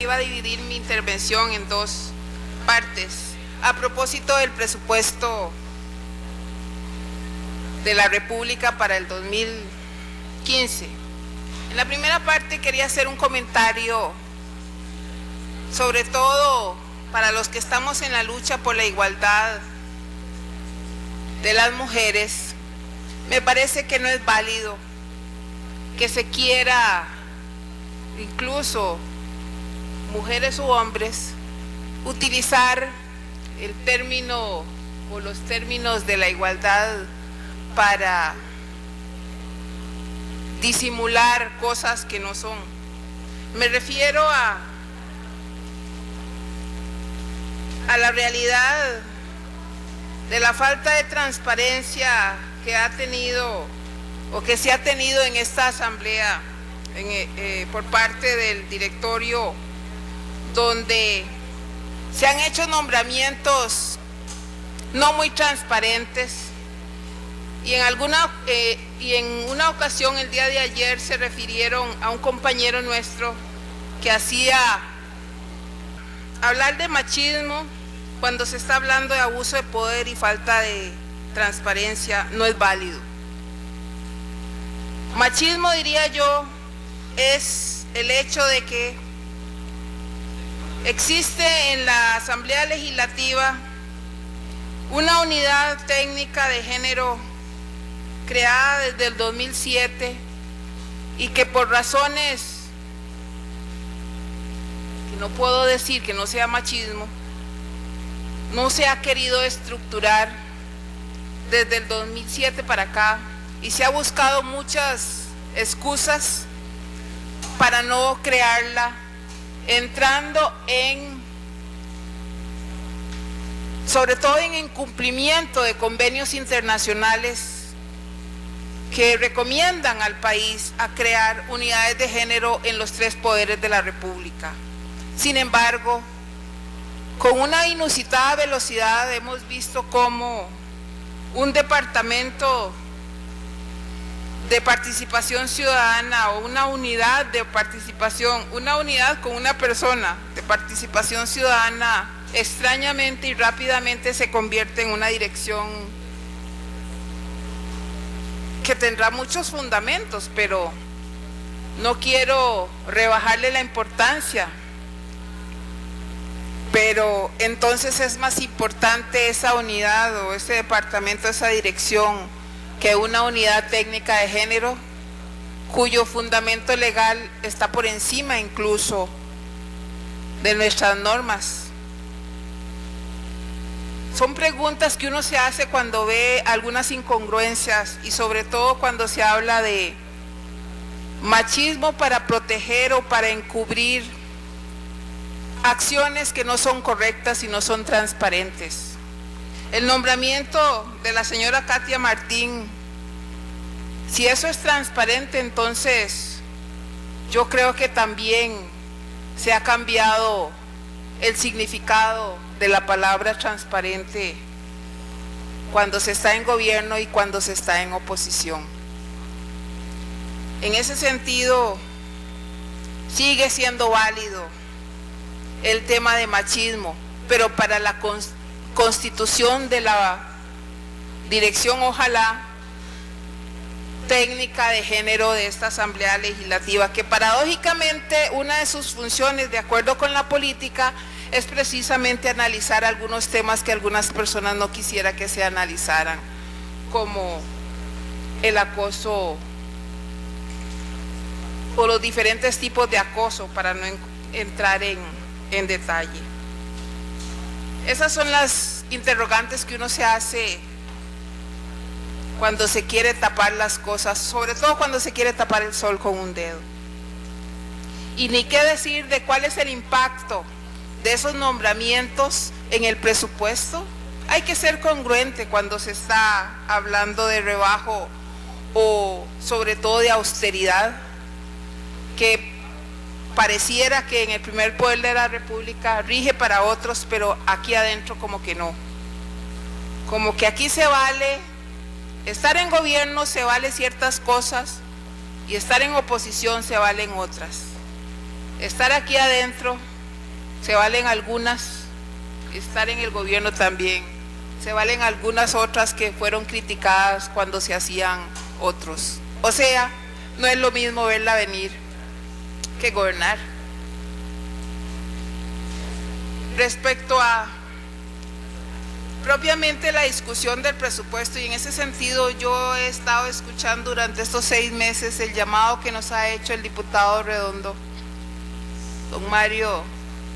Iba a dividir mi intervención en dos partes a propósito del presupuesto de la República para el 2015. En la primera parte quería hacer un comentario, sobre todo para los que estamos en la lucha por la igualdad de las mujeres. Me parece que no es válido que se quiera, incluso mujeres u hombres, utilizar el término o los términos de la igualdad para disimular cosas que no son. Me refiero a la realidad de la falta de transparencia que ha tenido o que se ha tenido en esta asamblea por parte del directorio, donde se han hecho nombramientos no muy transparentes y en una ocasión el día de ayer se refirieron a un compañero nuestro que hacía hablar de machismo cuando se está hablando de abuso de poder y falta de transparencia. No es válido. Machismo, diría yo, es el hecho de que existe en la Asamblea Legislativa una unidad técnica de género creada desde el 2007 y que por razones que no puedo decir que no sea machismo, no se ha querido estructurar desde el 2007 para acá y se ha buscado muchas excusas para no crearla, entrando sobre todo en incumplimiento de convenios internacionales que recomiendan al país a crear unidades de género en los 3 poderes de la República. Sin embargo, con una inusitada velocidad hemos visto cómo un departamento de participación ciudadana o una unidad de participación, una unidad con una persona de participación ciudadana, extrañamente y rápidamente se convierte en una dirección que tendrá muchos fundamentos, pero no quiero rebajarle la importancia. Pero entonces es más importante esa unidad o ese departamento, esa dirección, que una unidad técnica de género cuyo fundamento legal está por encima incluso de nuestras normas. Son preguntas que uno se hace cuando ve algunas incongruencias y sobre todo cuando se habla de machismo para proteger o para encubrir acciones que no son correctas y no son transparentes. El nombramiento de la señora Katia Martín, si eso es transparente, entonces yo creo que también se ha cambiado el significado de la palabra transparente cuando se está en gobierno y cuando se está en oposición. En ese sentido, sigue siendo válido el tema de machismo, pero para la constitución de la dirección, ojalá, técnica de género de esta Asamblea Legislativa, que paradójicamente una de sus funciones, de acuerdo con la política, es precisamente analizar algunos temas que algunas personas no quisiera que se analizaran, como el acoso o los diferentes tipos de acoso, para no entrar en detalle. Esas son las interrogantes que uno se hace cuando se quiere tapar las cosas, sobre todo cuando se quiere tapar el sol con un dedo. Y ni qué decir de cuál es el impacto de esos nombramientos en el presupuesto. Hay que ser congruente cuando se está hablando de rebajo o sobre todo de austeridad, que pareciera que en el primer poder de la República rige para otros, pero aquí adentro como que no. Como que aquí se vale, estar en gobierno se vale ciertas cosas y estar en oposición se valen otras. Estar aquí adentro se valen algunas, estar en el gobierno también, se valen algunas otras que fueron criticadas cuando se hacían otros. O sea, no es lo mismo verla venir que gobernar. Respecto a propiamente la discusión del presupuesto, y en ese sentido yo he estado escuchando durante estos 6 meses el llamado que nos ha hecho el diputado Redondo. Don Mario,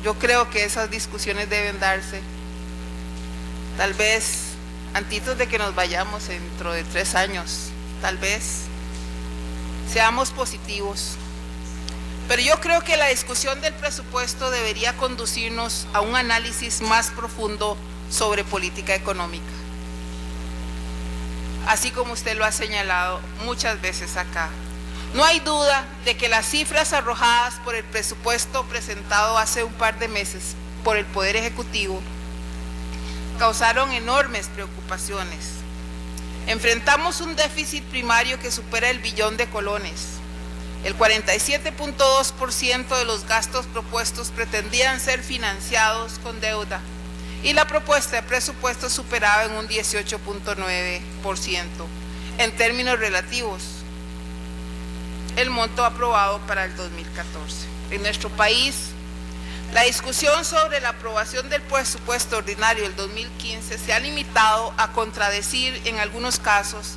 yo creo que esas discusiones deben darse, tal vez antes de que nos vayamos dentro de 3 años, tal vez seamos positivos. Pero yo creo que la discusión del presupuesto debería conducirnos a un análisis más profundo sobre política económica, así como usted lo ha señalado muchas veces acá. No hay duda de que las cifras arrojadas por el presupuesto presentado hace un par de meses por el Poder Ejecutivo causaron enormes preocupaciones. Enfrentamos un déficit primario que supera el billón de colones. El 47.2% de los gastos propuestos pretendían ser financiados con deuda y la propuesta de presupuesto superaba en un 18.9% en términos relativos el monto aprobado para el 2014. En nuestro país, la discusión sobre la aprobación del presupuesto ordinario del 2015 se ha limitado a contradecir en algunos casos,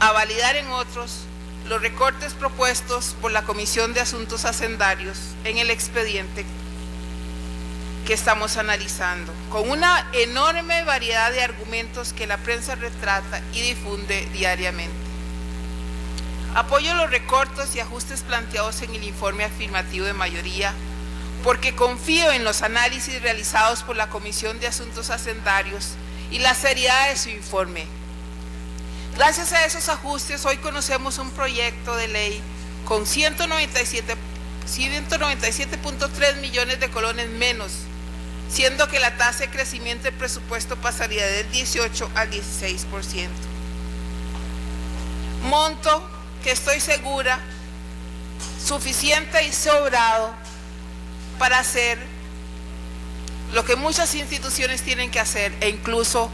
a validar en otros, los recortes propuestos por la Comisión de Asuntos Hacendarios en el expediente que estamos analizando, con una enorme variedad de argumentos que la prensa retrata y difunde diariamente. Apoyo los recortes y ajustes planteados en el informe afirmativo de mayoría, porque confío en los análisis realizados por la Comisión de Asuntos Hacendarios y la seriedad de su informe. Gracias a esos ajustes, hoy conocemos un proyecto de ley con 197.3 millones de colones menos, siendo que la tasa de crecimiento del presupuesto pasaría del 18 al 16%. Monto que estoy segura, suficiente y sobrado para hacer lo que muchas instituciones tienen que hacer, e incluso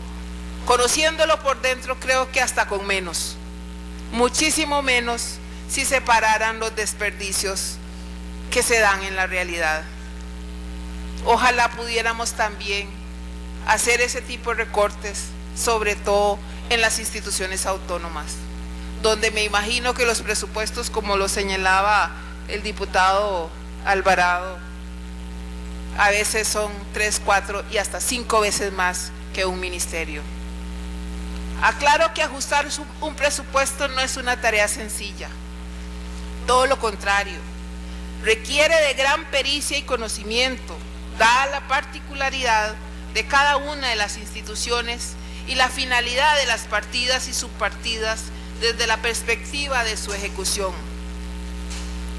conociéndolo por dentro, creo que hasta con menos, muchísimo menos si separaran los desperdicios que se dan en la realidad. Ojalá pudiéramos también hacer ese tipo de recortes, sobre todo en las instituciones autónomas, donde me imagino que los presupuestos, como lo señalaba el diputado Alvarado, a veces son 3, 4 y hasta 5 veces más que un ministerio. Aclaro que ajustar un presupuesto no es una tarea sencilla, todo lo contrario, requiere de gran pericia y conocimiento, dada la particularidad de cada una de las instituciones y la finalidad de las partidas y subpartidas desde la perspectiva de su ejecución.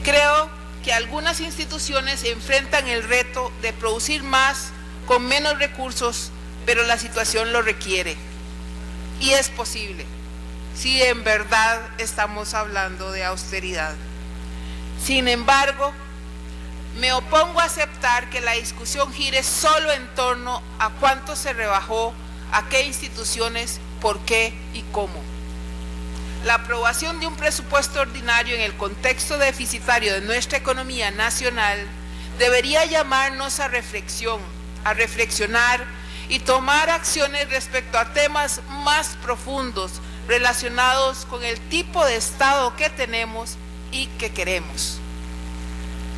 Creo que algunas instituciones enfrentan el reto de producir más con menos recursos, pero la situación lo requiere. Y es posible, si en verdad estamos hablando de austeridad. Sin embargo, me opongo a aceptar que la discusión gire solo en torno a cuánto se rebajó, a qué instituciones, por qué y cómo. La aprobación de un presupuesto ordinario en el contexto deficitario de nuestra economía nacional debería llamarnos a reflexión, a reflexionar y tomar acciones respecto a temas más profundos relacionados con el tipo de Estado que tenemos y que queremos.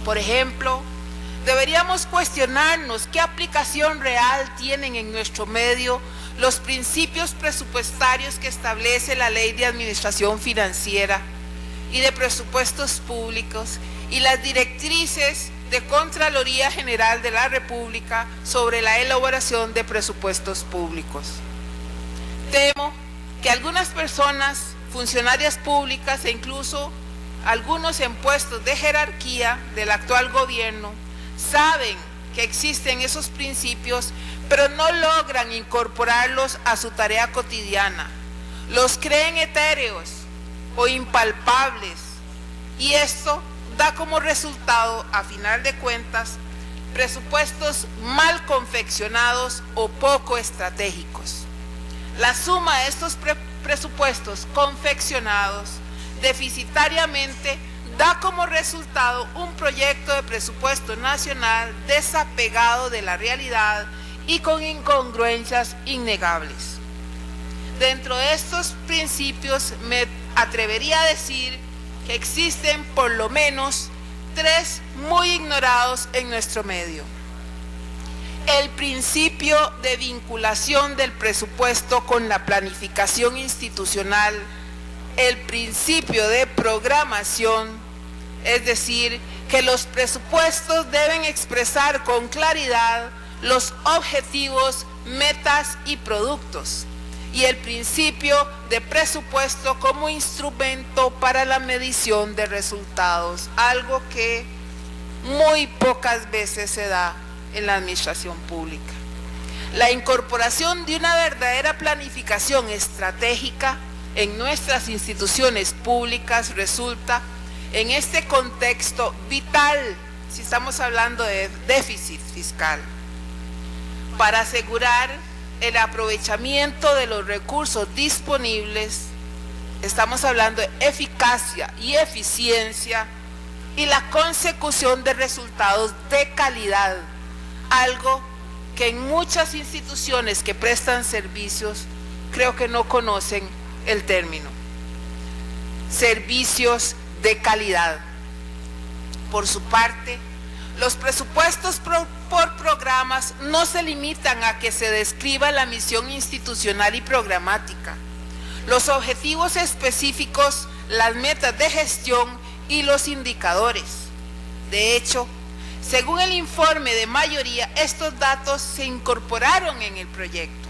Por ejemplo, deberíamos cuestionarnos qué aplicación real tienen en nuestro medio los principios presupuestarios que establece la Ley de Administración Financiera y de Presupuestos Públicos y las directrices de Contraloría General de la República sobre la elaboración de presupuestos públicos. Temo que algunas personas, funcionarias públicas e incluso algunos en puestos de jerarquía del actual gobierno, saben que existen esos principios, pero no logran incorporarlos a su tarea cotidiana. Los creen etéreos o impalpables, y esto da como resultado, a final de cuentas, presupuestos mal confeccionados o poco estratégicos. La suma de estos presupuestos confeccionados deficitariamente da como resultado un proyecto de presupuesto nacional desapegado de la realidad y con incongruencias innegables. Dentro de estos principios me atrevería a decir que existen por lo menos tres muy ignorados en nuestro medio. El principio de vinculación del presupuesto con la planificación institucional, el principio de programación, es decir, que los presupuestos deben expresar con claridad los objetivos, metas y productos, y el principio de presupuesto como instrumento para la medición de resultados, algo que muy pocas veces se da en la administración pública. La incorporación de una verdadera planificación estratégica en nuestras instituciones públicas resulta en este contexto vital, si estamos hablando de déficit fiscal, para asegurar el aprovechamiento de los recursos disponibles. Estamos hablando de eficacia y eficiencia y la consecución de resultados de calidad, algo que en muchas instituciones que prestan servicios creo que no conocen el término. Servicios de calidad. Por su parte, los presupuestos por programas no se limitan a que se describa la misión institucional y programática, los objetivos específicos, las metas de gestión y los indicadores. De hecho, según el informe de mayoría, estos datos se incorporaron en el proyecto.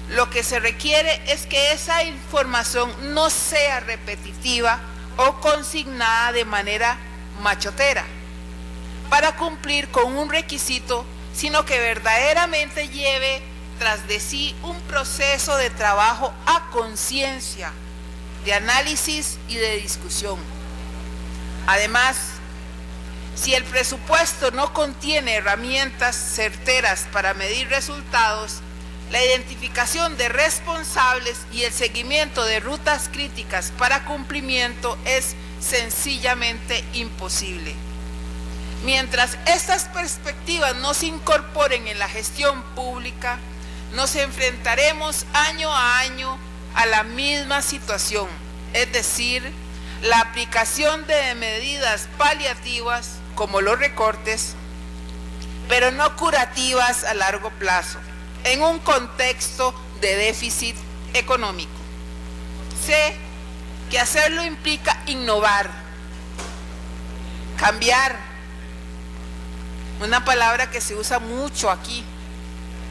Lo que se requiere es que esa información no sea repetitiva o consignada de manera machotera para cumplir con un requisito, sino que verdaderamente lleve tras de sí un proceso de trabajo a conciencia, de análisis y de discusión. Además, si el presupuesto no contiene herramientas certeras para medir resultados, la identificación de responsables y el seguimiento de rutas críticas para cumplimiento es sencillamente imposible. Mientras estas perspectivas no se incorporen en la gestión pública, nos enfrentaremos año a año a la misma situación, es decir, la aplicación de medidas paliativas como los recortes, pero no curativas a largo plazo, en un contexto de déficit económico. Sé que hacerlo implica innovar, cambiar, una palabra que se usa mucho aquí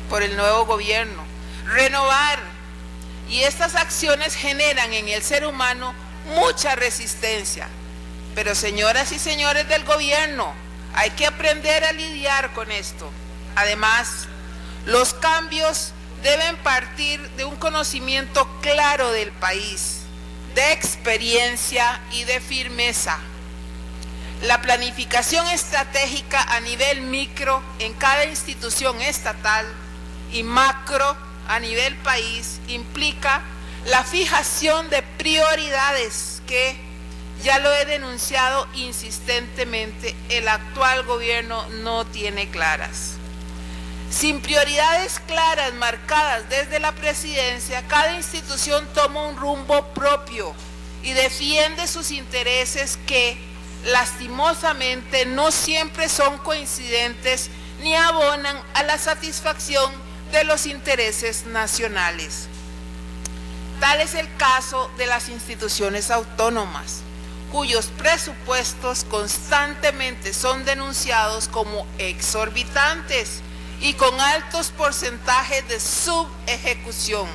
por el nuevo gobierno, renovar, y estas acciones generan en el ser humano mucha resistencia. Pero señoras y señores del gobierno, hay que aprender a lidiar con esto. Además, los cambios deben partir de un conocimiento claro del país, de experiencia y de firmeza. La planificación estratégica a nivel micro en cada institución estatal y macro a nivel país implica la fijación de prioridades que, ya lo he denunciado insistentemente, el actual gobierno no tiene claras. Sin prioridades claras marcadas desde la presidencia, cada institución toma un rumbo propio y defiende sus intereses que, lastimosamente, no siempre son coincidentes ni abonan a la satisfacción de los intereses nacionales. Tal es el caso de las instituciones autónomas, cuyos presupuestos constantemente son denunciados como exorbitantes y con altos porcentajes de subejecución.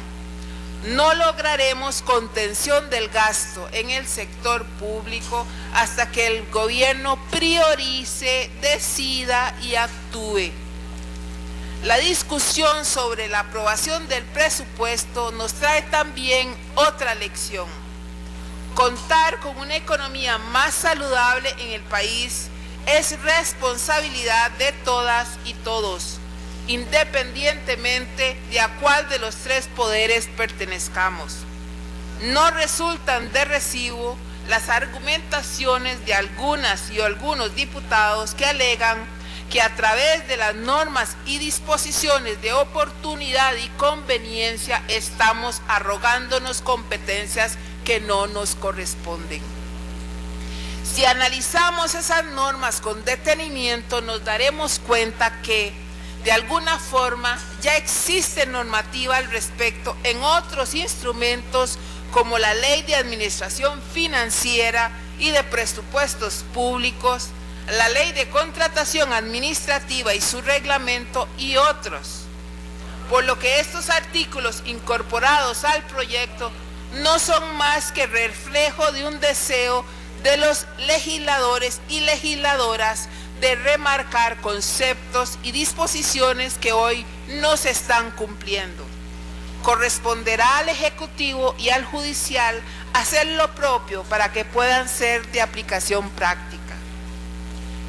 No lograremos contención del gasto en el sector público hasta que el gobierno priorice, decida y actúe. La discusión sobre la aprobación del presupuesto nos trae también otra lección. Contar con una economía más saludable en el país es responsabilidad de todas y todos, independientemente de a cuál de los tres poderes pertenezcamos. No resultan de recibo las argumentaciones de algunas y algunos diputados que alegan que a través de las normas y disposiciones de oportunidad y conveniencia estamos arrogándonos competencias que no nos corresponden. Si analizamos esas normas con detenimiento, nos daremos cuenta que, de alguna forma, ya existe normativa al respecto en otros instrumentos como la Ley de Administración Financiera y de Presupuestos Públicos, la Ley de Contratación Administrativa y su reglamento y otros. Por lo que estos artículos incorporados al proyecto no son más que reflejo de un deseo de los legisladores y legisladoras de remarcar conceptos y disposiciones que hoy no se están cumpliendo. Corresponderá al Ejecutivo y al Judicial hacer lo propio para que puedan ser de aplicación práctica.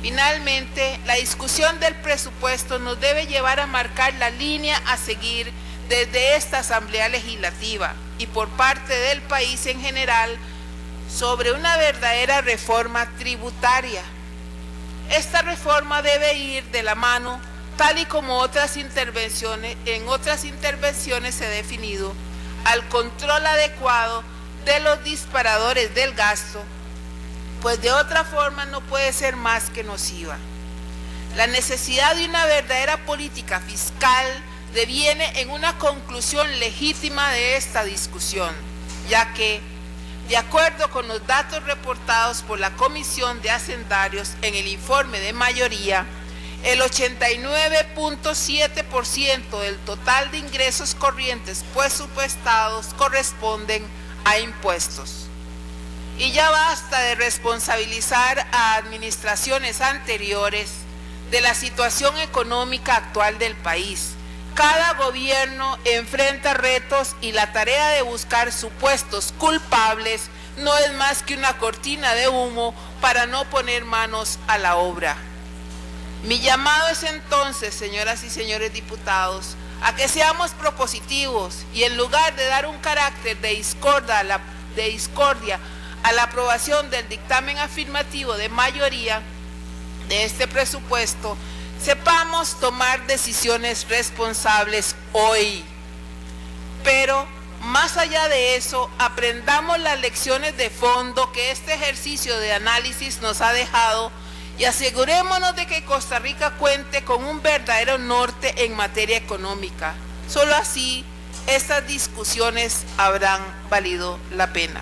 Finalmente, la discusión del presupuesto nos debe llevar a marcar la línea a seguir desde esta Asamblea Legislativa y por parte del país en general sobre una verdadera reforma tributaria. Esta reforma debe ir de la mano, tal y como en otras intervenciones se ha definido, al control adecuado de los disparadores del gasto, pues de otra forma no puede ser más que nociva. La necesidad de una verdadera política fiscal deviene en una conclusión legítima de esta discusión, ya que, de acuerdo con los datos reportados por la Comisión de Hacendarios en el informe de mayoría, el 89.7% del total de ingresos corrientes presupuestados corresponden a impuestos. Y ya basta de responsabilizar a administraciones anteriores de la situación económica actual del país. Cada gobierno enfrenta retos y la tarea de buscar supuestos culpables no es más que una cortina de humo para no poner manos a la obra. Mi llamado es entonces, señoras y señores diputados, a que seamos propositivos y en lugar de dar un carácter de discordia a la aprobación del dictamen afirmativo de mayoría de este presupuesto, sepamos tomar decisiones responsables hoy. Pero, más allá de eso, aprendamos las lecciones de fondo que este ejercicio de análisis nos ha dejado y asegurémonos de que Costa Rica cuente con un verdadero norte en materia económica. Solo así, estas discusiones habrán valido la pena.